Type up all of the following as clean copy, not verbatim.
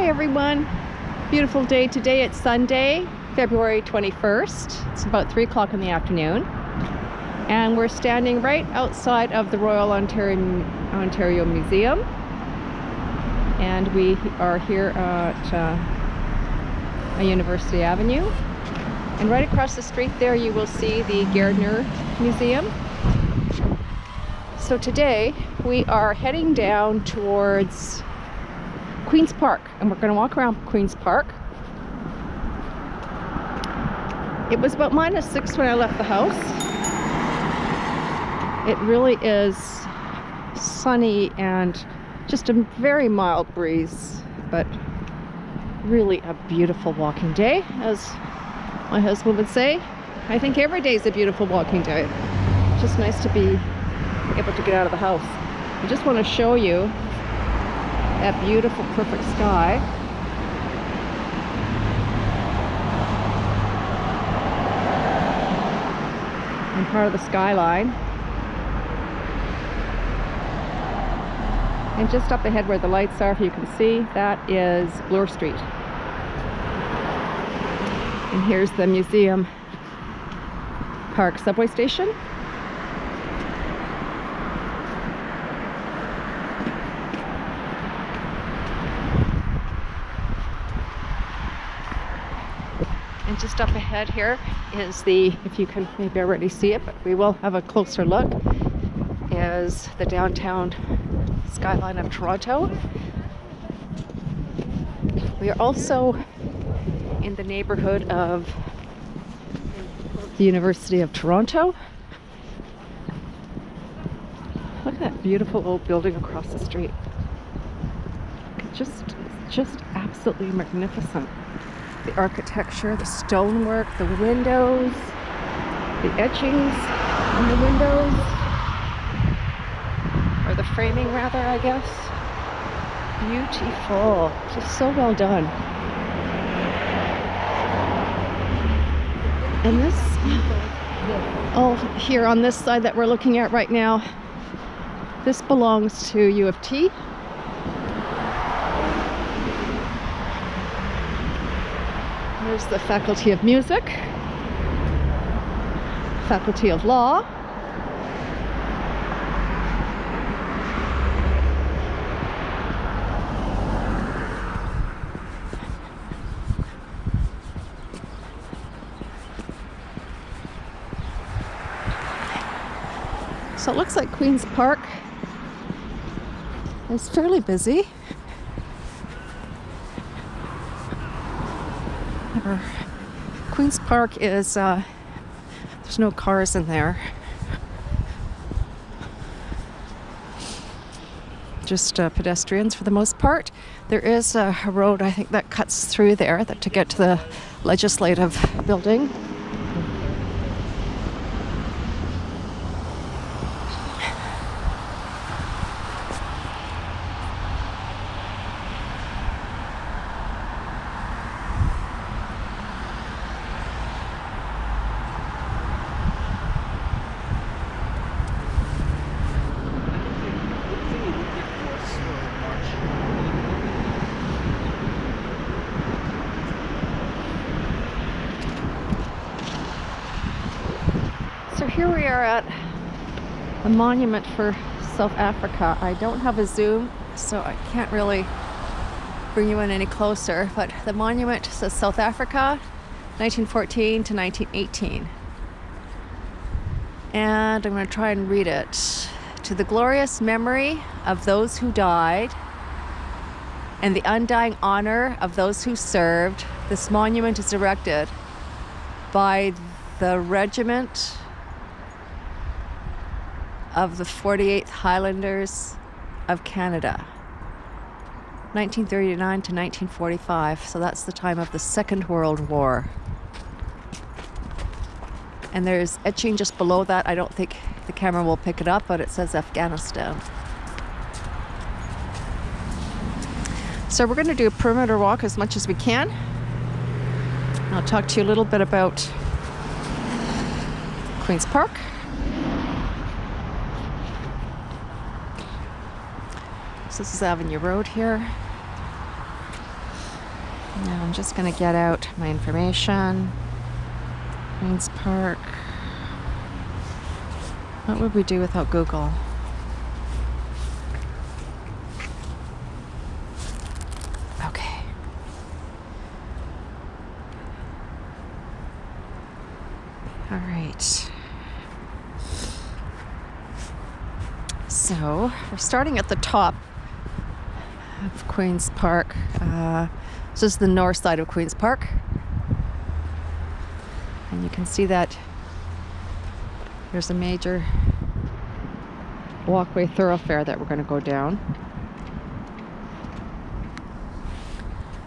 Hi everyone, beautiful day today. It's Sunday, February 21st. It's about 3 o'clock in the afternoon. And we're standing right outside of the Royal Ontario Museum. And we are here at University Avenue. And right across the street there you will see the Gardner Museum. So today we are heading down towards Queen's Park, and we're going to walk around Queen's Park. It was about -6 when I left the house. It really is sunny and just a very mild breeze, but really a beautiful walking day, as my husband would say. I think every day is a beautiful walking day. It's just nice to be able to get out of the house. I just want to show you that beautiful, perfect sky. And part of the skyline. And just up ahead where the lights are, if you can see, that is Bloor Street. And here's the Museum Park subway station. And just up ahead here is the, if you can maybe already see it, but we will have a closer look, is the downtown skyline of Toronto. We are also in the neighborhood of the University of Toronto. Look at that beautiful old building across the street. It's just absolutely magnificent. The architecture, the stonework, the windows, the etchings on the windows, or the framing rather, I guess. Beautiful, just so well done. And this, here on this side that we're looking at right now, this belongs to U of T. There's the Faculty of Music, Faculty of Law, so it looks like Queen's Park is fairly busy. Queen's Park is, there's no cars in there. Just pedestrians for the most part. There is a road, I think, that cuts through there to get to the legislative building. So here we are at a monument for South Africa. I don't have a zoom, so I can't really bring you in any closer, but the monument says South Africa, 1914 to 1918. And I'm going to try and read it. To the glorious memory of those who died and the undying honor of those who served, this monument is erected by the Regiment of the 48th Highlanders of Canada, 1939 to 1945. So that's the time of the Second World War. And there's etching just below that. I don't think the camera will pick it up, but it says Afghanistan. So we're going to do a perimeter walk as much as we can. I'll talk to you a little bit about Queen's Park. So this is Avenue Road here. Now I'm just going to get out my information. Queen's Park. What would we do without Google? Okay. All right. So we're starting at the top of Queen's Park. This is the north side of Queen's Park. And you can see that there's a major walkway thoroughfare that we're going to go down.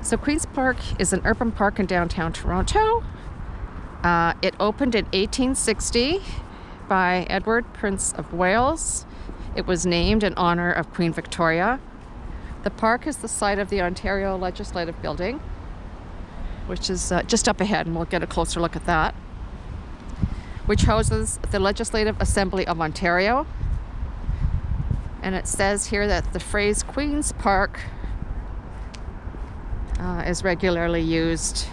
So Queen's Park is an urban park in downtown Toronto. It opened in 1860 by Edward, Prince of Wales. It was named in honor of Queen Victoria. The park is the site of the Ontario Legislative Building, which is just up ahead, and we'll get a closer look at that, which houses the Legislative Assembly of Ontario. And it says here that the phrase Queen's Park is regularly used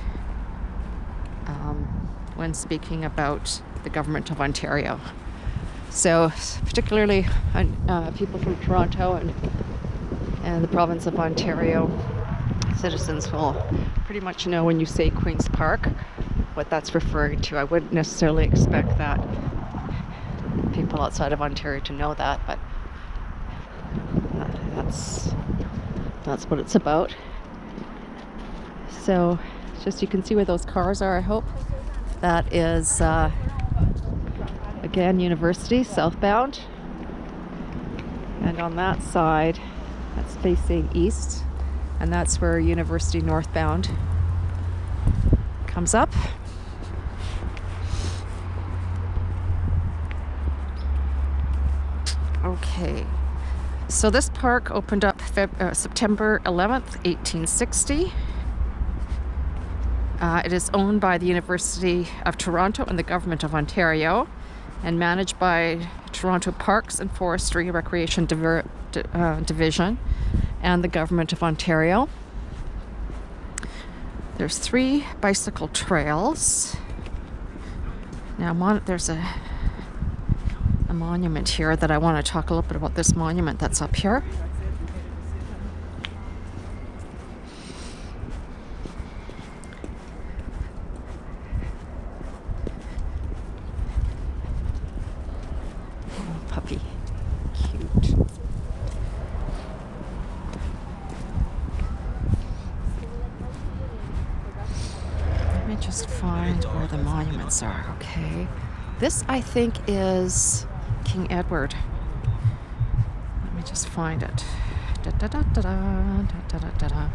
when speaking about the government of Ontario. So particularly people from Toronto and the province of Ontario, citizens will pretty much know when you say Queen's Park what that's referring to. I wouldn't necessarily expect that people outside of Ontario to know that, but that's what it's about. So just you can see where those cars are, I hope. That is again University southbound, and on that side that's facing east, and that's where University northbound comes up. Okay, so this park opened up September 11th, 1860. It is owned by the University of Toronto and the Government of Ontario, and managed by Toronto Parks and Forestry Recreation Division and the Government of Ontario. There's 3 bicycle trails. Now there's a monument here that I want to talk a little bit about. This monument that's up here. Puppy. Cute. Let me just find where the monuments are, okay? This, I think, is King Edward. Let me just find it. Da, da, da, da, da, da, da, da, da.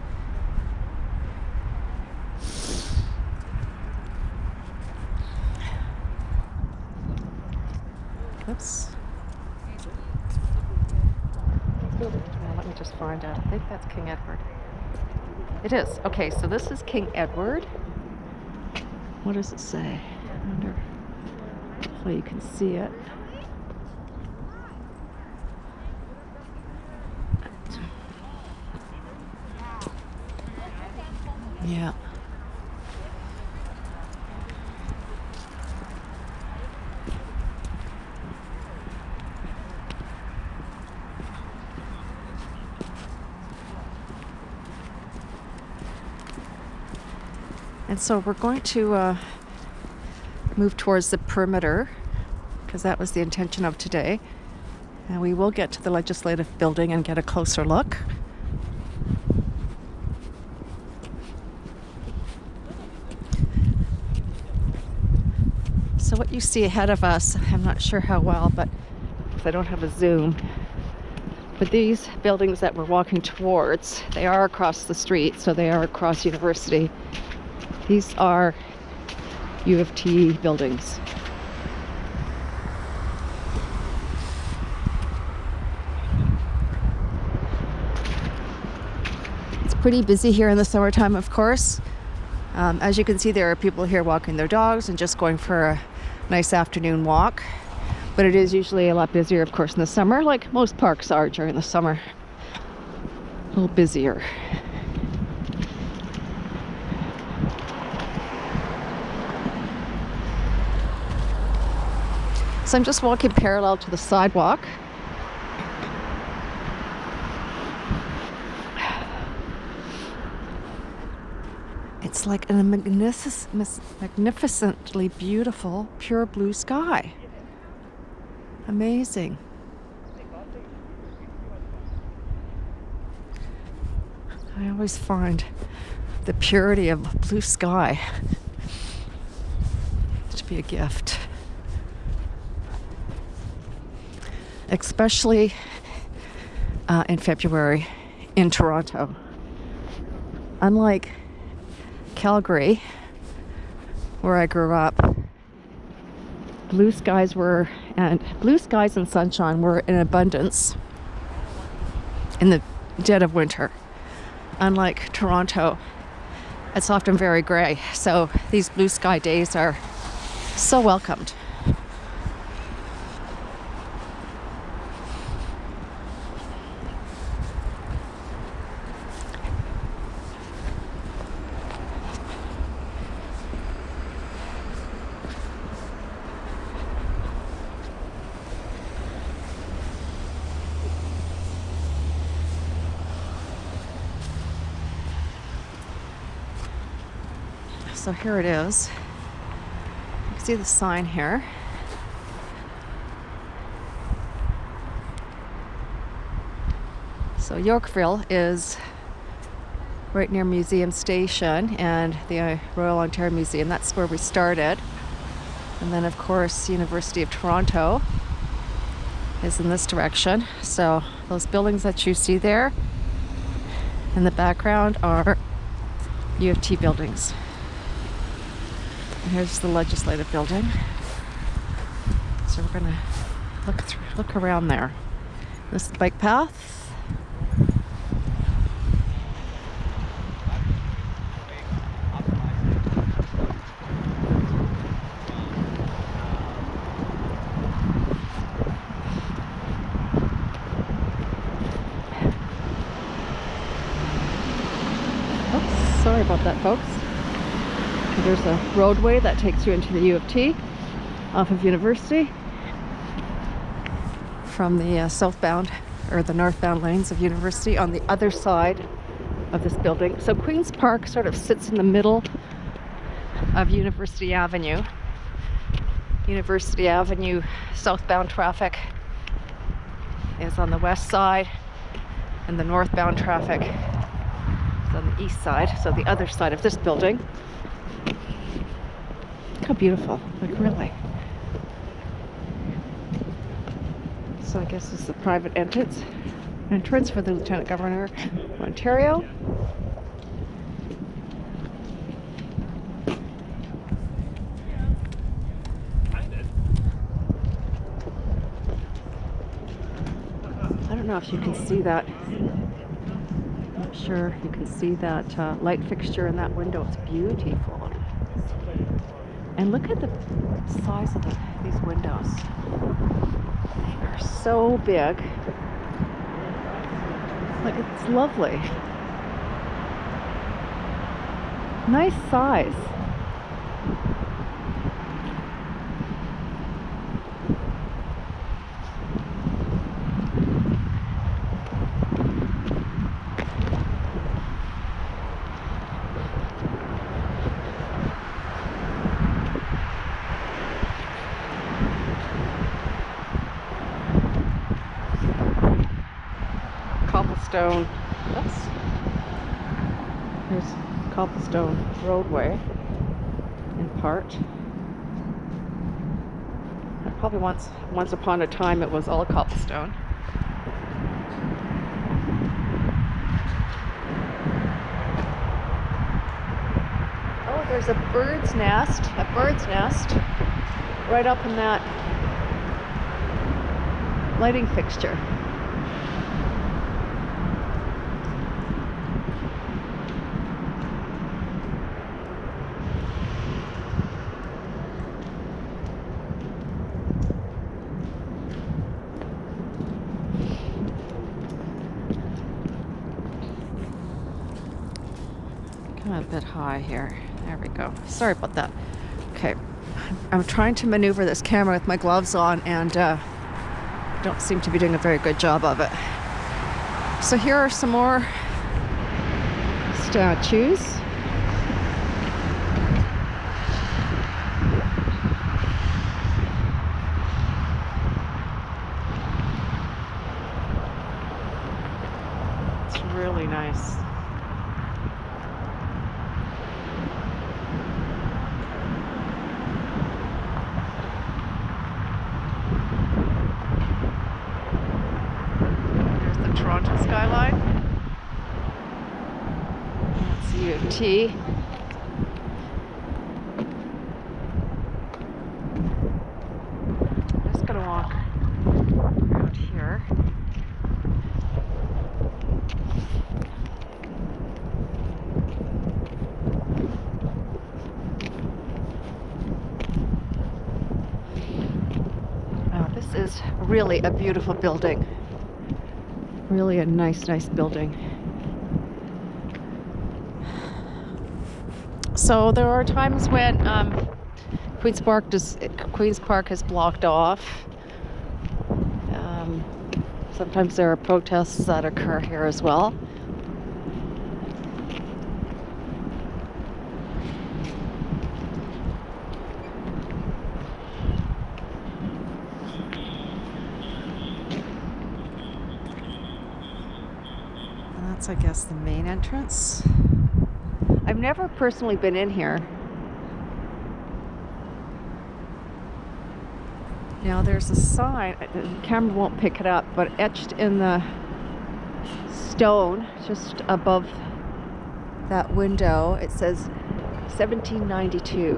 Oops. Let me just find out. I think that's King Edward. It is. Okay, so this is King Edward. What does it say? I wonder if you can see it. Yeah. And so we're going to move towards the perimeter, because that was the intention of today. And we will get to the Legislative Building and get a closer look. So what you see ahead of us, I'm not sure how well, but because I don't have a zoom, but these buildings that we're walking towards, they are across the street, so they are across University. These are U of T buildings. It's pretty busy here in the summertime, of course. As you can see, there are people here walking their dogs and just going for a nice afternoon walk. But it is usually a lot busier, of course, in the summer, like most parks are during the summer. A little busier. So I'm just walking parallel to the sidewalk. It's like a magnificently beautiful, pure blue sky. Amazing. I always find the purity of blue sky to be a gift. Especially in February in Toronto. Unlike Calgary, where I grew up, blue skies and sunshine were in abundance in the dead of winter. Unlike Toronto, it's often very gray, so these blue sky days are so welcomed. So here it is. You can see the sign here. So Yorkville is right near Museum Station and the Royal Ontario Museum. That's where we started. And then of course University of Toronto is in this direction. So those buildings that you see there in the background are U of T buildings. And here's the legislative building. So we're gonna look around there. This is the bike path. Oops, sorry about that, folks. There's a roadway that takes you into the U of T off of University from the southbound or the northbound lanes of University on the other side of this building. So Queen's Park sort of sits in the middle of University Avenue. University Avenue southbound traffic is on the west side and the northbound traffic is on the east side, so the other side of this building. How beautiful, like really. So I guess this is the private entrance for the Lieutenant Governor of Ontario. I don't know if you can see that. I'm not sure you can see that light fixture in that window. It's beautiful. And look at the size of these windows. They are so big. Like, it's lovely. Nice size. Cobblestone. Oops. There's cobblestone roadway in part. And probably once upon a time it was all cobblestone. Oh, there's a bird's nest right up in that lighting fixture. A bit high here. There we go. Sorry about that. Okay, I'm trying to maneuver this camera with my gloves on and don't seem to be doing a very good job of it. So here are some more statues. It's really nice. Toronto Skyline. That's U of T. I'm just gonna walk around here. Oh, this is really a beautiful building. Really a nice building. So there are times when Queen's Park is blocked off. Sometimes there are protests that occur here as well. That's, I guess, the main entrance. I've never personally been in here. Now there's a sign, the camera won't pick it up, but etched in the stone just above that window, it says 1792.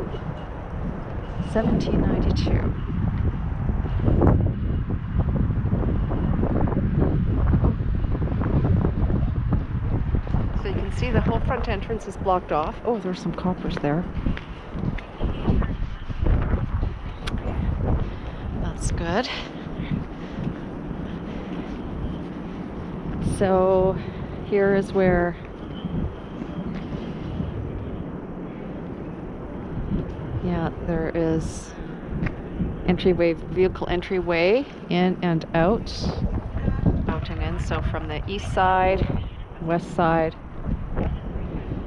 1792. See, the whole front entrance is blocked off. Oh, there's some coppers there. That's good. So here is where there is entryway, vehicle entryway in and out and in. So from the east side, west side,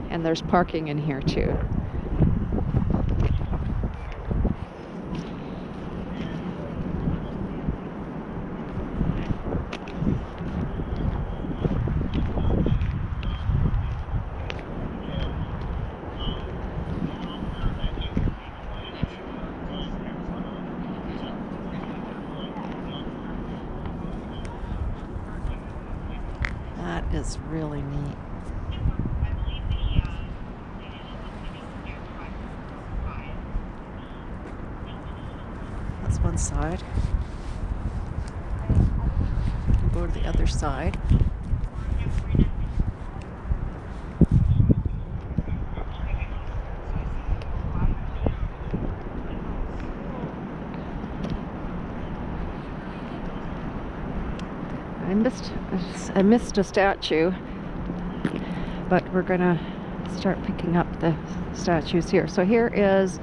and there's parking in here too. That is really neat. That's one side. We'll go to the other side. I missed a statue, but we're gonna start picking up the statues here. So here is,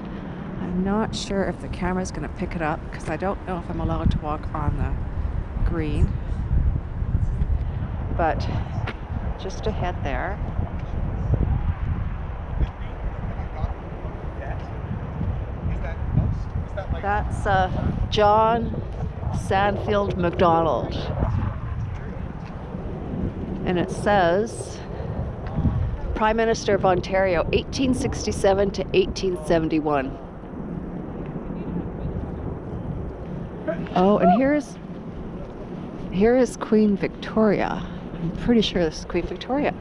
I'm not sure if the camera is gonna pick it up because I don't know if I'm allowed to walk on the green, but just ahead there. That's John Sandfield MacDonald. And it says Prime Minister of Ontario, 1867 to 1871. Oh, and here is Queen Victoria. I'm pretty sure this is Queen Victoria.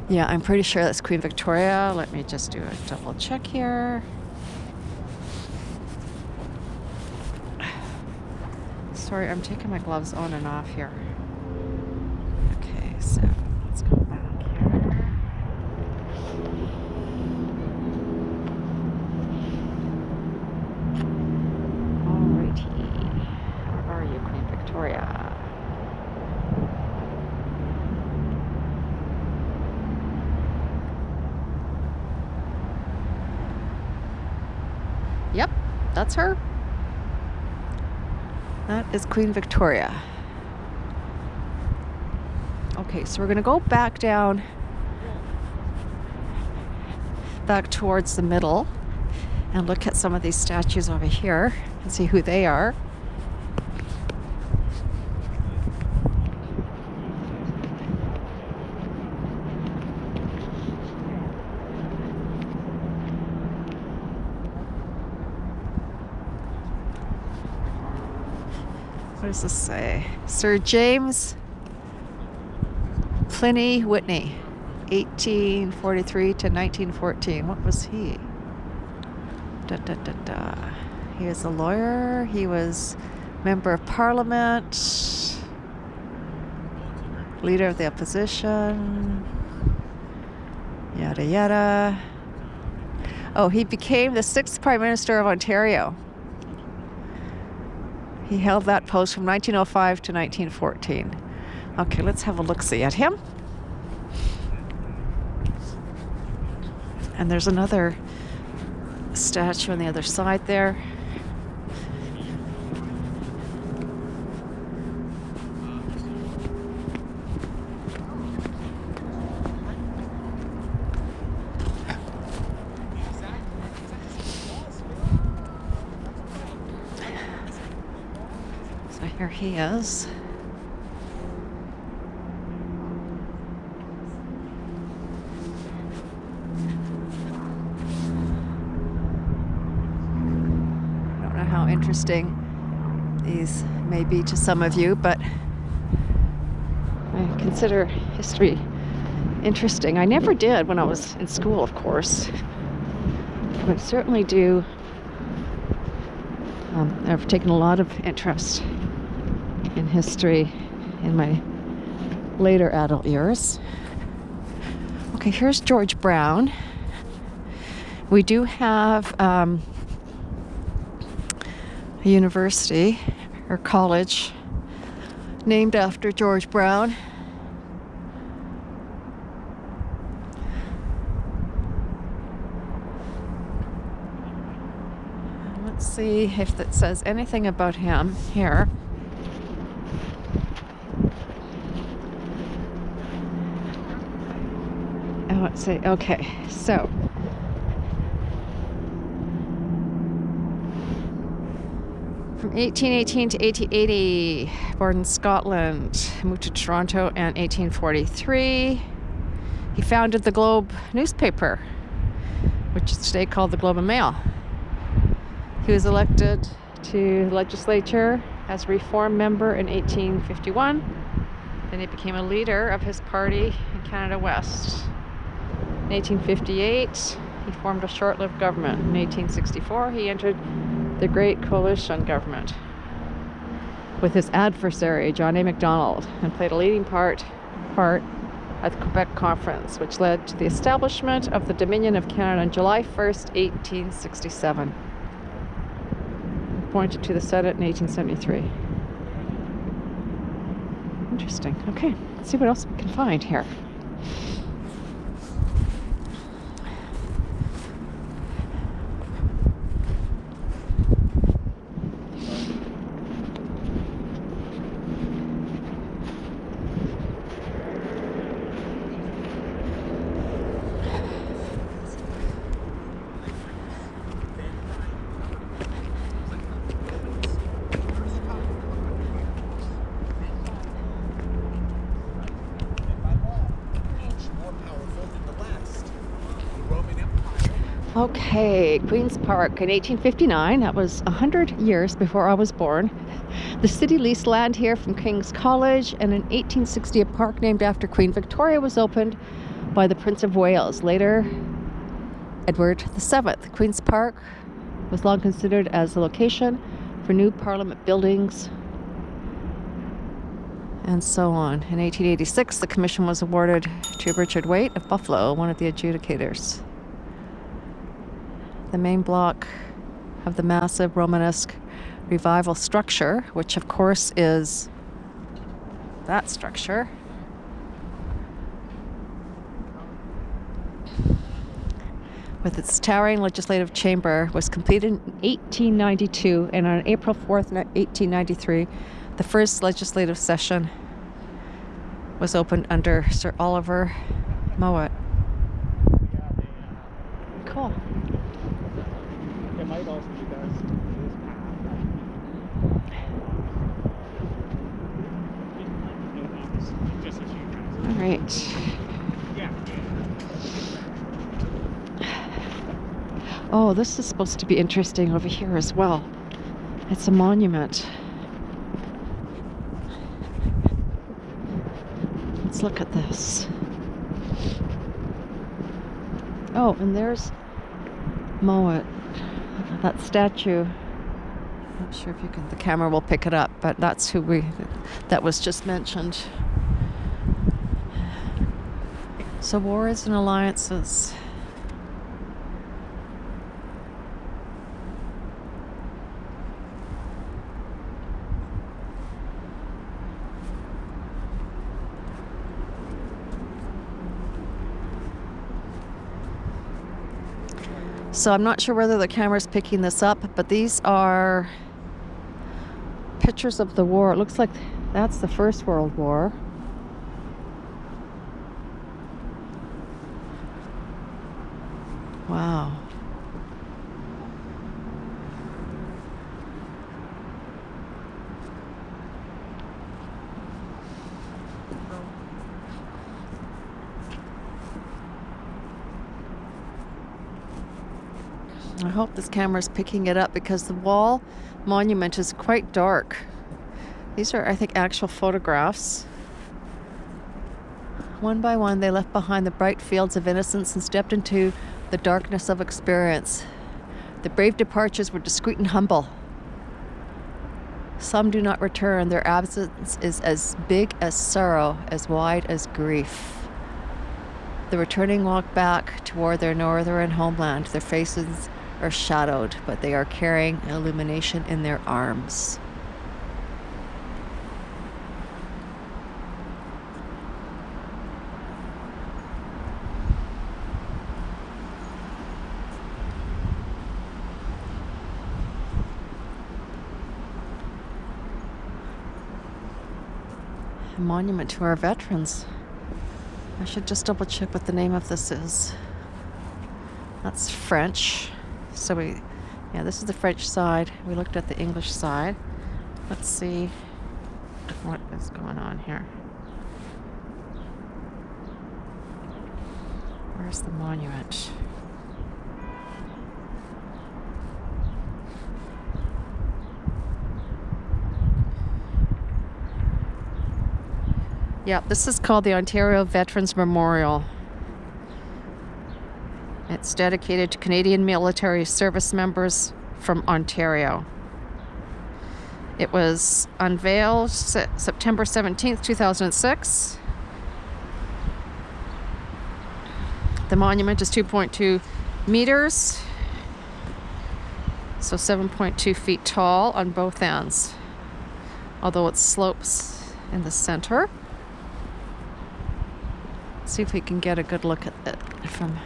Yeah, I'm pretty sure that's Queen Victoria. Let me just do a double check here. Sorry, I'm taking my gloves on and off here. Okay, so let's go back here. Alrighty. Where are you, Queen Victoria? That's her. That is Queen Victoria. Okay, so we're going to go back down, back towards the middle, and look at some of these statues over here and see who they are. What does this say? Sir James Pliny Whitney, 1843 to 1914. What was he? He was a lawyer. He was member of parliament, leader of the opposition, yada yada. Oh, he became the 6th Prime Minister of Ontario. He held that post from 1905 to 1914. Okay, let's have a look-see at him. And there's another statue on the other side there. So here he is. How interesting these may be to some of you, but I consider history interesting. I never did when I was in school, of course, but I certainly do. I've taken a lot of interest in history in my later adult years. Okay, here's George Brown. We do have a university or college named after George Brown. Let's see if it says anything about him here. Oh, let's see. Okay, so from 1818 to 1880, born in Scotland, moved to Toronto in 1843. He founded the Globe newspaper, which is today called the Globe and Mail. He was elected to the legislature as a Reform member in 1851. Then he became a leader of his party in Canada West. In 1858, he formed a short-lived government. In 1864, he entered the Great Coalition government with his adversary, John A. Macdonald, and played a leading part at the Quebec Conference, which led to the establishment of the Dominion of Canada on July 1st, 1867. Appointed to the Senate in 1873. Interesting. Okay, let's see what else we can find here. Okay, Queen's Park in 1859. That was 100 years before I was born. The city leased land here from King's College, and in 1860 a park named after Queen Victoria was opened by the Prince of Wales, later Edward VII. Queen's Park was long considered as the location for new Parliament buildings and so on. In 1886 the commission was awarded to Richard Waite of Buffalo, one of the adjudicators. The main block of the massive Romanesque revival structure, which of course is that structure, with its towering legislative chamber, was completed in 1892, and on April 4th, 1893, the first legislative session was opened under Sir Oliver Mowat. Cool. It might also be best to this path. All right. Oh, this is supposed to be interesting over here as well. It's a monument. Let's look at this. Oh, and there's Mowat, that statue. Not sure if the camera will pick it up, but that's that was just mentioned. So wars and alliances. So I'm not sure whether the camera's picking this up, but these are pictures of the war. It looks like that's the First World War. Wow. I hope this camera's picking it up because the wall monument is quite dark. These are, I think, actual photographs. One by one, they left behind the bright fields of innocence and stepped into the darkness of experience. The brave departures were discreet and humble. Some do not return. Their absence is as big as sorrow, as wide as grief. The returning walk back toward their northern homeland. Their faces are shadowed, but they are carrying illumination in their arms. A monument to our veterans. I should just double check what the name of this is. That's French. So this is the French side. We looked at the English side. Let's see what is going on here. Where's the monument? Yeah, this is called the Ontario Veterans Memorial. It's dedicated to Canadian military service members from Ontario. It was unveiled September 17th, 2006. The monument is 2.2 meters, so 7.2 feet tall on both ends, although it slopes in the center. Let's see if we can get a good look at it from...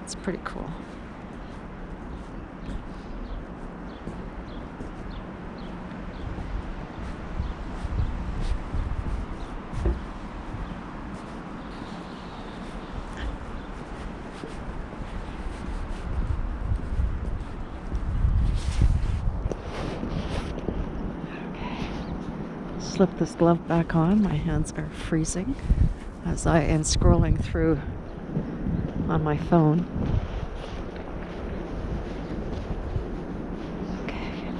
It's pretty cool. Slip this glove back on. My hands are freezing as I am scrolling through on my phone. Okay.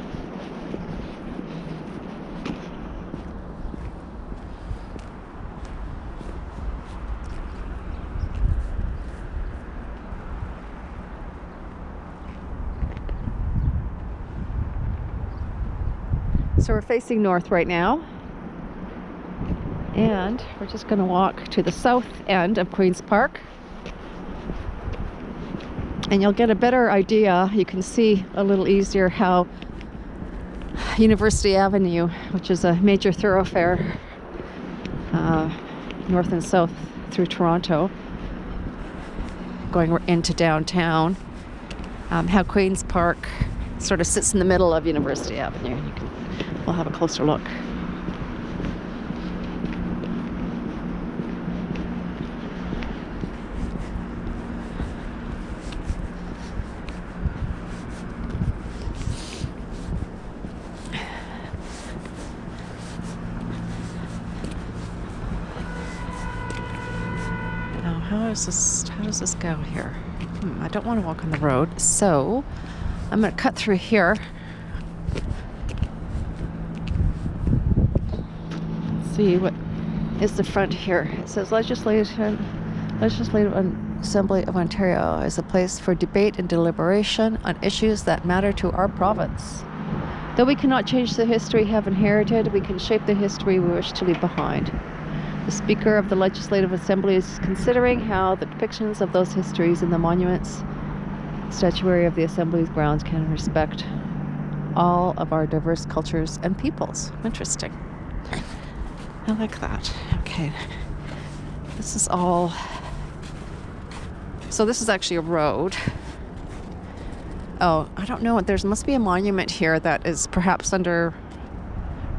So we're facing north right now. And we're just going to walk to the south end of Queen's Park. And you'll get a better idea, you can see a little easier how University Avenue, which is a major thoroughfare north and south through Toronto, going into downtown. How Queen's Park sort of sits in the middle of University Avenue. We'll have a closer look. Now, how does this go here? I don't want to walk on the road, so I'm going to cut through here. See what is the front here. It says Legislative Assembly of Ontario is a place for debate and deliberation on issues that matter to our province. Though we cannot change the history we have inherited, we can shape the history we wish to leave behind. The Speaker of the Legislative Assembly is considering how the depictions of those histories in the monuments, statuary of the Assembly's grounds can respect all of our diverse cultures and peoples. Interesting. I like that. Okay. This is all... So this is actually a road. Oh, I don't know. There must be a monument here that is perhaps under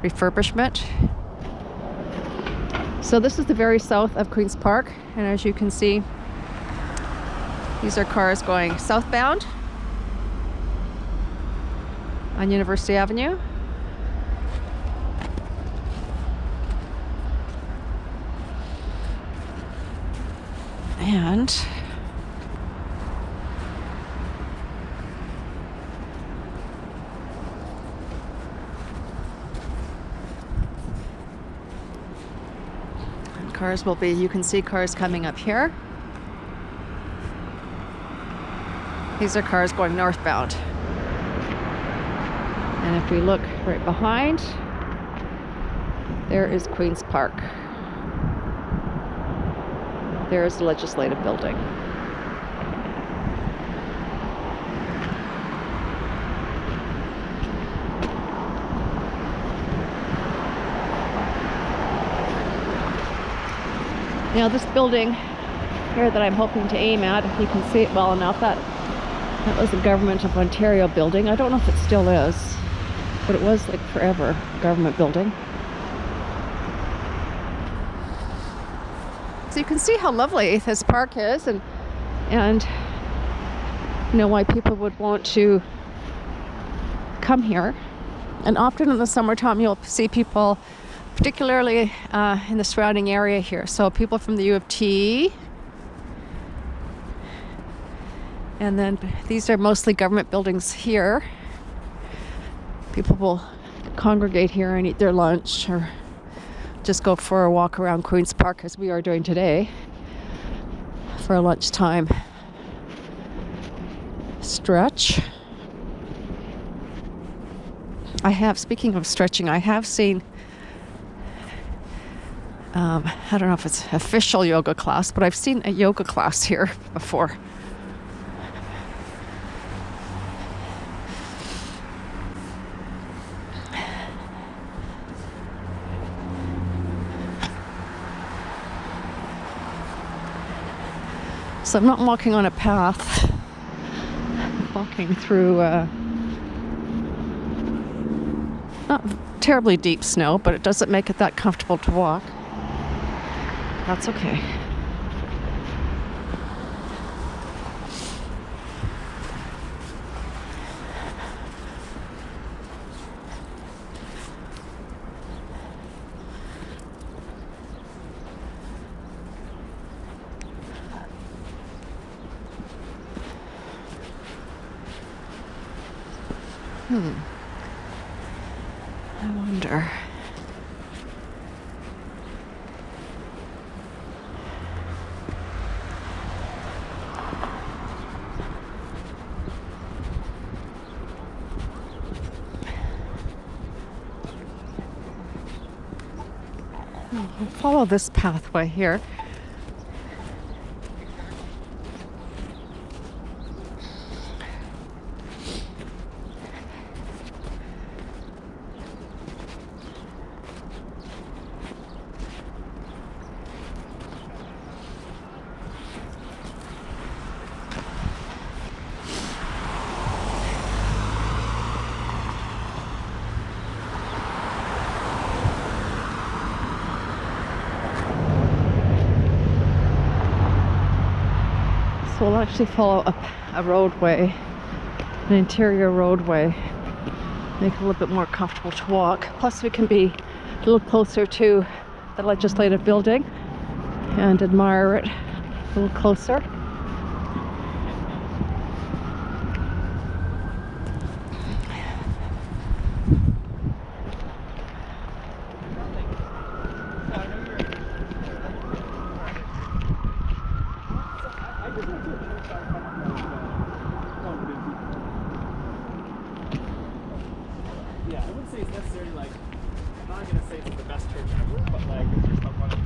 refurbishment. So this is the very south of Queen's Park, and as you can see, these are cars going southbound on University Avenue. And cars will be, you can see cars coming up here. These are cars going northbound. And if we look right behind, there is Queen's Park. There is the Legislative Building. Now this building here that I'm hoping to aim at, if you can see it well enough, that was the Government of Ontario building. I don't know if it still is, but it was like forever a government building. So you can see how lovely this park is, and you know why people would want to come here. And often in the summertime you'll see people, particularly in the surrounding area here. So people from the U of T, and then these are mostly government buildings here. People will congregate here and eat their lunch or just go for a walk around Queen's Park, as we are doing today, for a lunchtime stretch. Speaking of stretching, I have seen I don't know if it's official yoga class, but I've seen a yoga class here before. So I'm not walking on a path. I'm walking through not terribly deep snow, but it doesn't make it that comfortable to walk. That's okay. I wonder. I'll follow this pathway here. So we'll actually follow up a roadway, an interior roadway, make it a little bit more comfortable to walk. Plus we can be a little closer to the legislative building and admire it a little closer. Yeah, I wouldn't say it's necessarily like, I'm not gonna say it's the best church ever, but like it's just not one of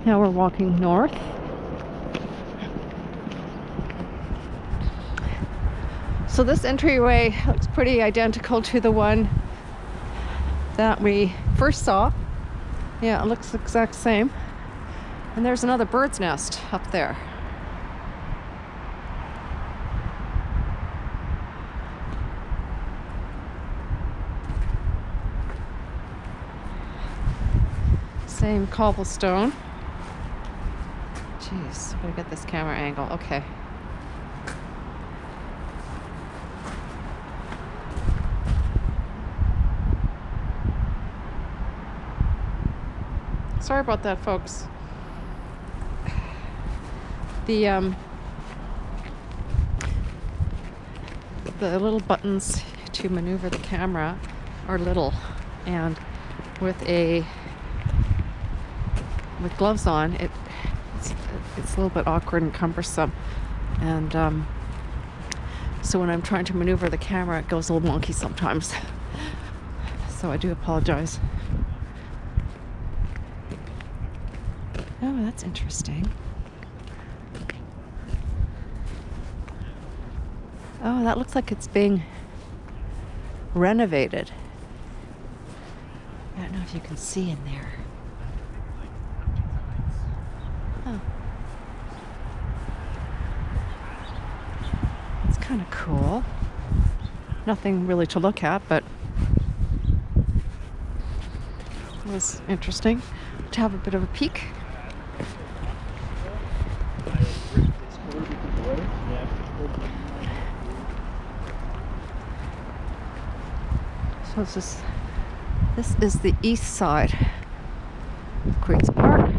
Now we're walking north. So this entryway looks pretty identical to the one that we first saw. Yeah, it looks the exact same. And there's another bird's nest up there. Same cobblestone. Jeez, gotta get this camera angle. Okay. Sorry about that, folks. The little buttons to maneuver the camera are little, and with gloves on, it's a little bit awkward and cumbersome, and so when I'm trying to maneuver the camera, it goes a little wonky sometimes. So I do apologize. Oh, that's interesting. Oh, that looks like it's being renovated. I don't know if you can see in there. Oh. It's kind of cool. Nothing really to look at, but it was interesting to have a bit of a peek. So this is the east side of Queen's Park.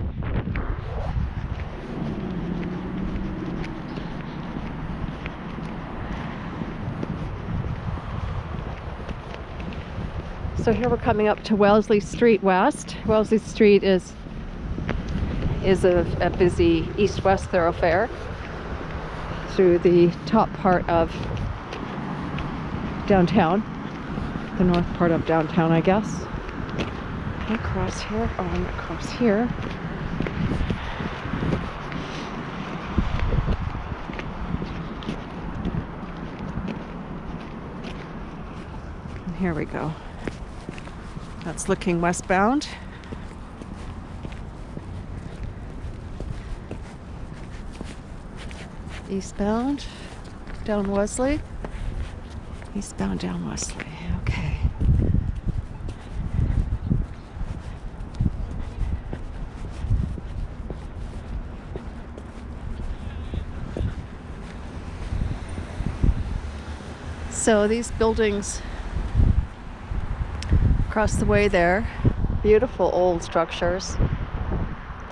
So here we're coming up to Wellesley Street West. Wellesley Street is a busy east-west thoroughfare through the top part of downtown. The north part of downtown, I guess. Across here. Oh, I'm across here. And here we go. That's looking westbound. Eastbound down Wesley. Eastbound down Wesley. Okay. So these buildings across the way there, beautiful old structures.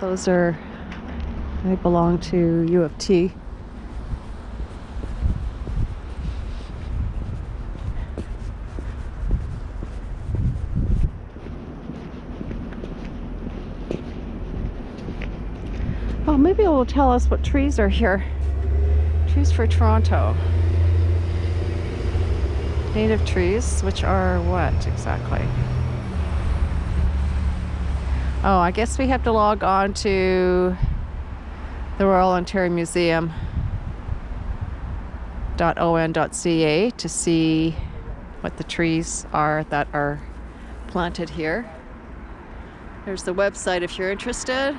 They belong to U of T. Oh, maybe it will tell us what trees are here. Trees for Toronto. Native trees, which are what exactly? Oh, I guess we have to log on to the Royal Ontario Museum.on.ca to see what the trees are that are planted here. There's the website if you're interested.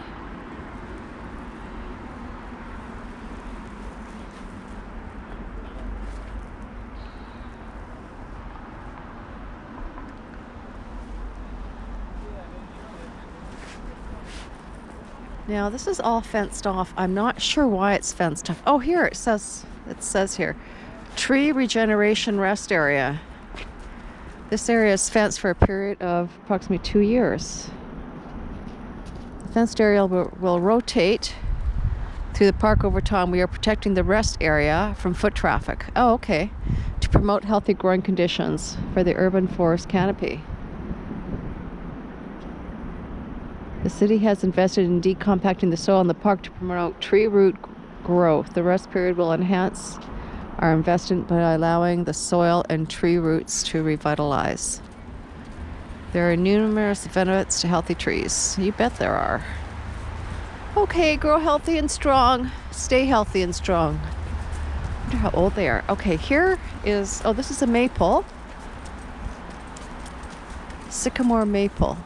Now this is all fenced off. I'm not sure why it's fenced off. Oh, here it says here, tree regeneration rest area. This area is fenced for a period of approximately 2 years. The fenced area will rotate through the park over time. We are protecting the rest area from foot traffic. Oh, okay. To promote healthy growing conditions for the urban forest canopy. The city has invested in decompacting the soil in the park to promote tree root growth. The rest period will enhance our investment by allowing the soil and tree roots to revitalize. There are numerous benefits to healthy trees. You bet there are. Okay, grow healthy and strong. Stay healthy and strong. I wonder how old they are. Okay, here is, oh, this is a maple. Sycamore maple.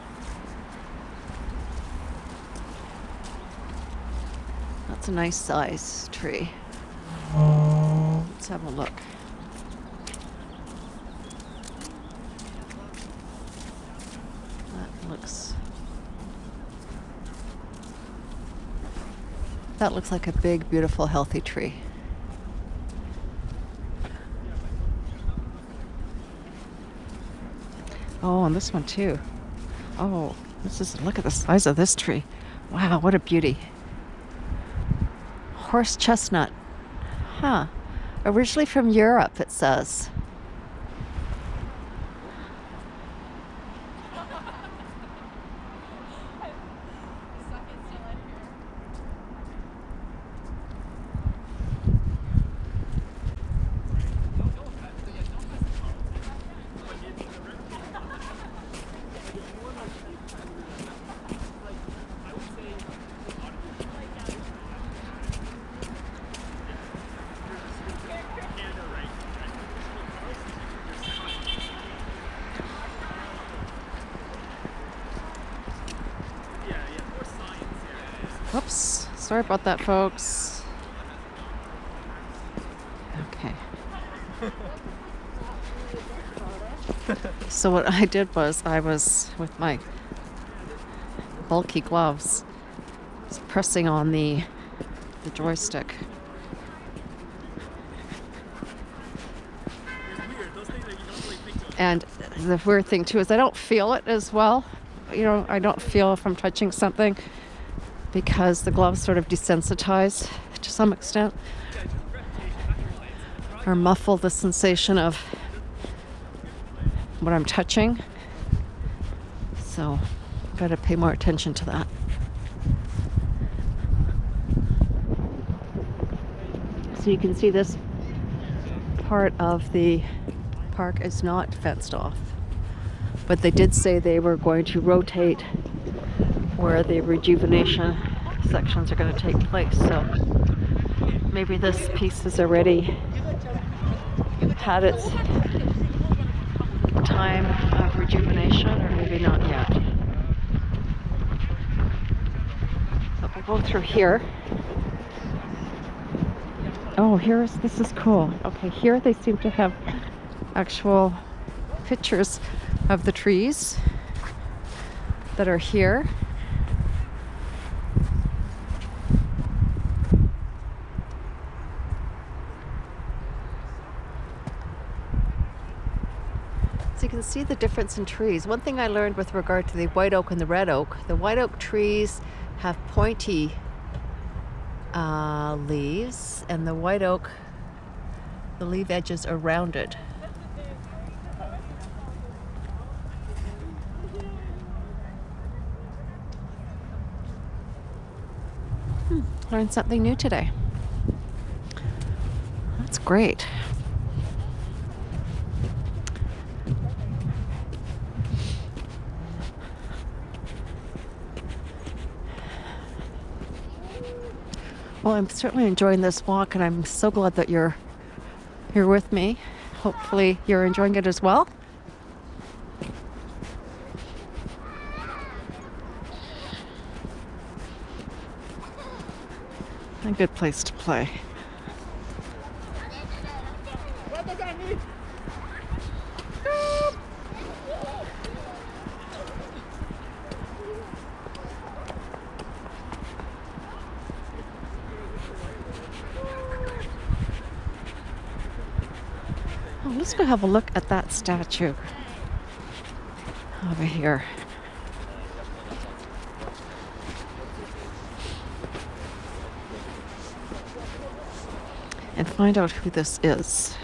That's a nice size tree. Let's have a look. That looks like a big, beautiful, healthy tree. Oh, and this one too. Oh, look at the size of this tree. Wow, what a beauty. Horse chestnut. Huh. Originally from Europe, it says. Whoops. Sorry about that, folks. Okay. So what I did was I was, with my bulky gloves, pressing on the joystick. And the weird thing too is I don't feel it as well. You know, I don't feel if I'm touching something because the gloves sort of desensitize to some extent or muffle the sensation of what I'm touching. So I've got to pay more attention to that. So you can see this part of the park is not fenced off, but they did say they were going to rotate where the rejuvenation sections are going to take place. So maybe this piece has already had its time of rejuvenation, or maybe not yet. But we'll go through here. Oh, this is cool. Okay, here they seem to have actual pictures of the trees that are here. So you can see the difference in trees. One thing I learned with regard to the white oak and the red oak, the white oak trees have pointy leaves, and the white oak, the leaf edges are rounded. Learned something new today. That's great. Well, I'm certainly enjoying this walk, and I'm so glad that you're with me. hopefully you're enjoying it as well. A good place to play. Oh, let's go have a look at that statue over here. And find out who this is.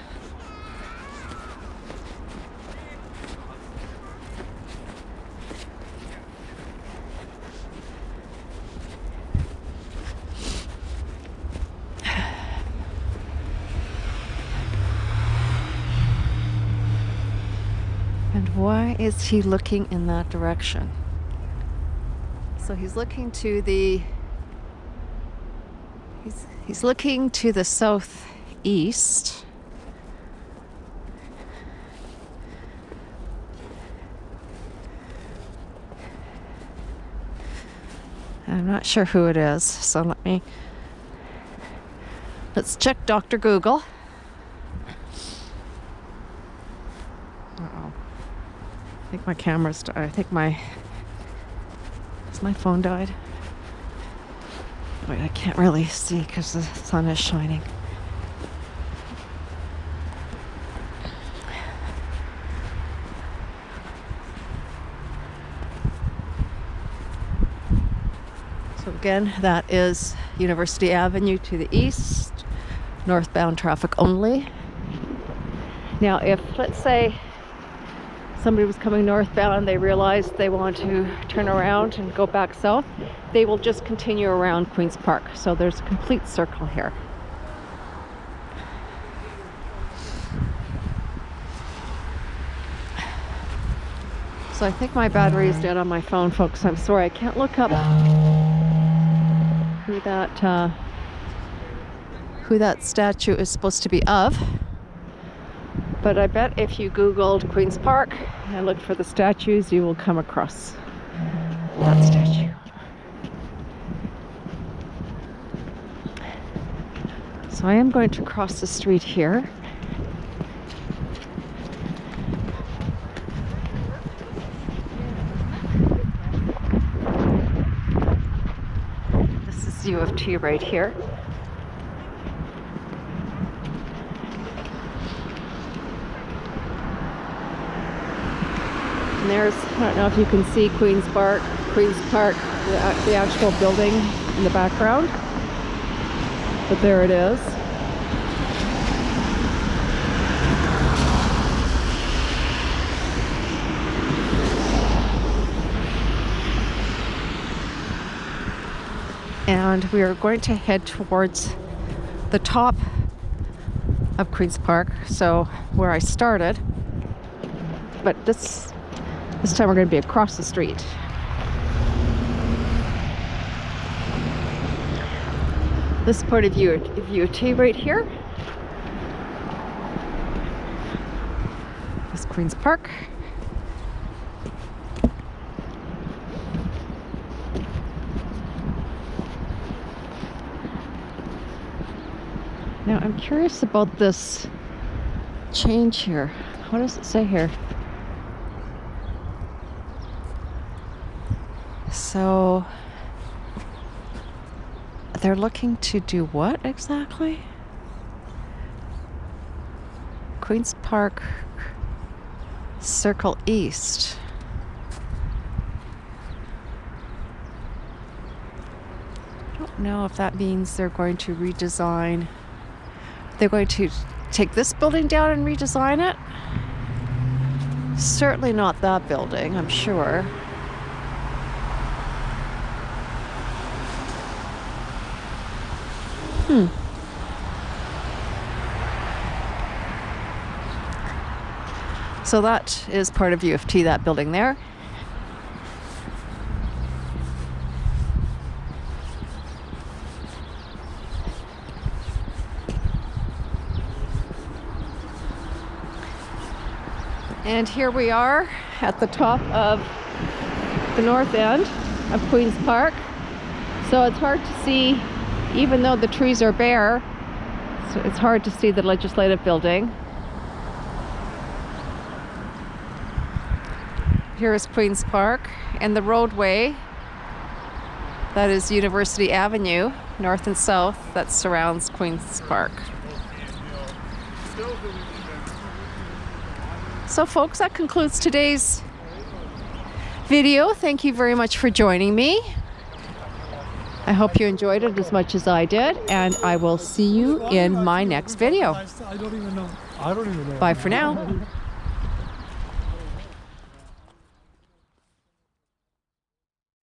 And why is he looking in that direction? So he's looking to the He's looking to the southeast. I'm not sure who it is, so let's check Dr. Google. Uh-oh. I think my camera's has my phone died? Wait, I can't really see because the sun is shining. So again, that is University Avenue to the east, northbound traffic only. Now, if, let's say, somebody was coming northbound, they realized they want to turn around and go back south, they will just continue around Queen's Park. So there's a complete circle here. So I think my battery is dead on my phone, folks. I'm sorry, I can't look up who that statue is supposed to be of. But I bet if you Googled Queen's Park and looked for the statues, you will come across that statue. So I am going to cross the street here. This is U of T right here. And there's, I don't know if you can see Queen's Park, the actual building in the background, but there it is. And we are going to head towards the top of Queen's Park, so where I started, but this time we're going to be across the street. This part of UT right here is Queen's Park. Now I'm curious about this change here. What does it say here? So they're looking to do what exactly? Queen's Park Circle East. I don't know if that means they're going to redesign. They're going to take this building down and redesign it. Certainly not that building, I'm sure. So that is part of U of T, that building there. And here we are at the top of the north end of Queen's Park. So it's hard to see, even though the trees are bare, so it's hard to see the legislative building. Here is Queen's Park, and the roadway, that is University Avenue, north and south, that surrounds Queen's Park. So folks, that concludes today's video. Thank you very much for joining me. I hope you enjoyed it as much as I did, and I will see you in my next video. I don't even know. Bye for now.